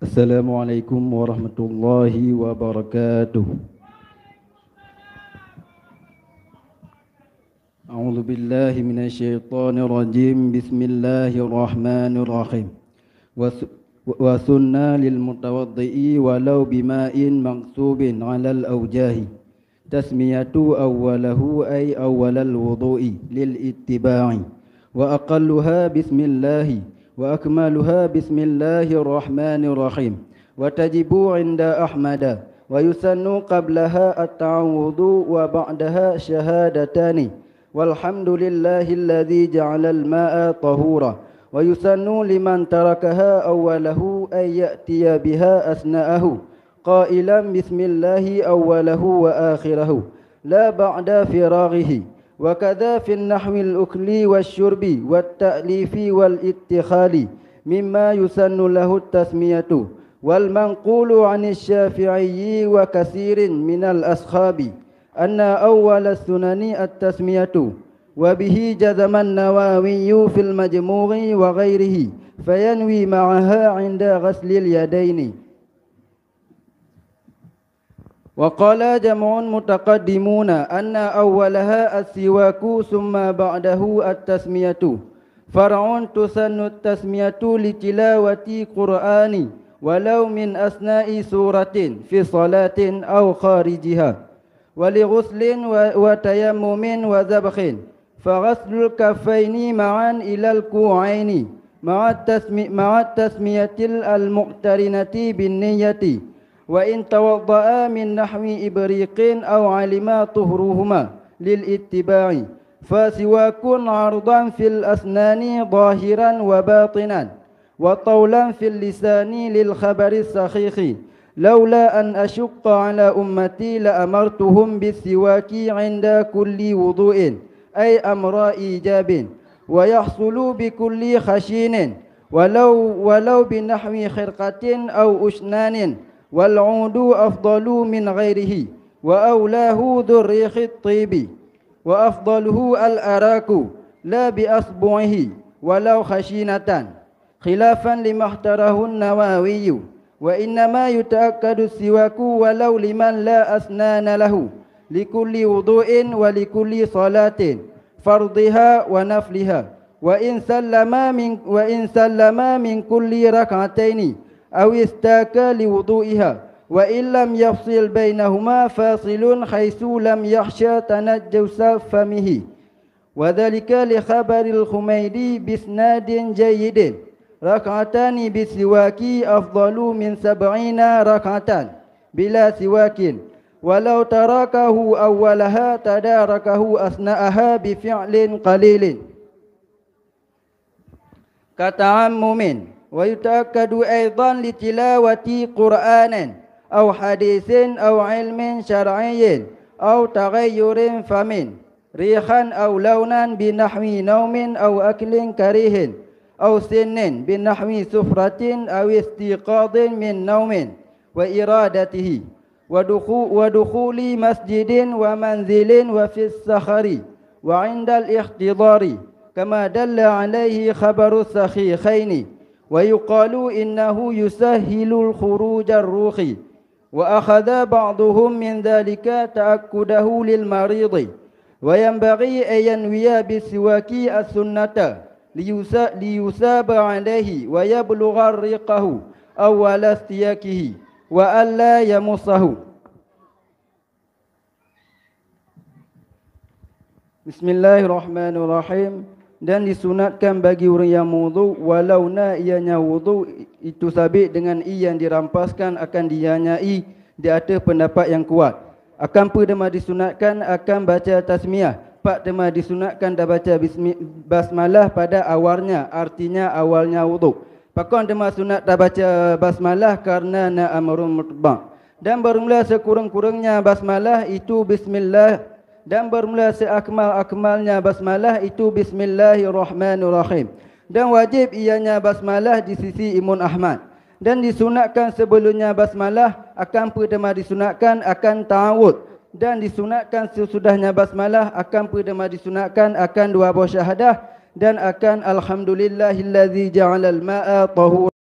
Assalamualaikum warahmatullahi wabarakatuh. A'udzu billahi minasyaitonir rajim. Bismillahirrahmanirrahim. Wa sunna lil mutawaddi'i walau bima'in maghsubin 'alal awjahi. Tasmiyatu awwalahu ay awwalal wudu'i lil ittiba'i. Wa aqalluha bismillahi wa akmaluha bismillahirrahmanirrahim wa tajibu 'inda ahmada wa yusannu qablaha at-ta'awudhu wa ba'daha syahadatani walhamdulillahilladzi ja'ala al-ma'a tahura wa yusannu liman tarakaha awwalahu ay ya'tiya biha asna'ahu qailan bismillahi awwalahu wa akhirahu la ba'da firaghihi. وكذا في النحو الأكل والشرب والتأليف والاتخال مما يسن له التسمية والمنقول عن الشافعي وكثير من الأصحاب أن أول السنن التسمية وبه جزم النووي في المجموع وغيره فينوي معها عند غسل اليدين. وقال جمع متقدمون أن أولها السواك ثم بعده التسمية فرع تسن التسمية لتلاوة قرآن ولو من أثناء سورة في صلاة أو خارجها ولغسل وتيمم وذبح فغسل الكفين معا إلى الكوعين مع التسمية المقترنة بالنية وإن توضأ من نحو إبريق أو علم طهرهما للاتباع فسواك عرضا في الأسنان ظاهرا وباطنا وطولا في اللسان للخبر الصحيح لولا أن أشق على أمتي لأمرتهم بالسواك عند كل وضوء أي أمر إيجاب ويحصل بكل خشين ولو بنحو خرقة أو أشنان والعود أفضل من غيره وأولاه ذو الريح الطيب وأفضله الأراك لا بأصبعه ولو خشينة خلافا لما اختاره النووي وإنما يتأكد السواك ولو لمن لا أسنان له لكل وضوء ولكل صلاة فرضها ونفلها وإن سلما من كل ركعتين أو استاك لوضوئها وإن لم يفصل بينهما فاصل حيث لم يخشى تنجس فمه وذلك لخبر الخميدي بإسناد جيد ركعتان بالسواك أفضل من 70 ركعة بلا سواك ولو تركه أولها تداركه أثناءها بفعل قليل كتعمم ويتأكد أيضا لتلاوة قرآن أو حديث أو علم شرعي أو تغير فم ريحا أو لونا بنحو نوم أو أكل كريه أو سن بنحو سفرة أو استيقاظ من نوم وإرادته ودخول مسجد ومنزل وفي السخر وعند الاحتضار كما دل عليه خبر الصحيحين ويقال إنه يسهل الخروج الروحي وأخذ بعضهم من ذلك تأكده للمريض وينبغي أن ينوي بالسواك السنة ليثاب عليه ويبلغ ريقه أول استياكه وألا يمصه. Bismillahirrahmanirrahim. Dan disunatkan bagi orang yang wudu walau ianya wudu itu sabit dengan yang dirampaskan akan dianyai di atas pendapat yang kuat. Akan pun disunatkan akan baca tasmiyah. Pak tema disunatkan dah baca basmalah pada awalnya, artinya awalnya wudu. Pakon tema sunat dah baca basmalah karena na amrun mutba'. Dan bermula sekurang-kurangnya basmalah itu bismillah. Dan bermula seakmal-akmalnya basmalah itu bismillahirrahmanirrahim. Dan wajib ianya basmalah di sisi Imam Ahmad. Dan disunatkan sebelumnya basmalah akan perdama disunatkan akan ta'awud. Dan disunatkan sesudahnya basmalah akan perdama disunatkan akan dua buah syahadah. Dan akan alhamdulillahillazi ja'alal ma'a tahur.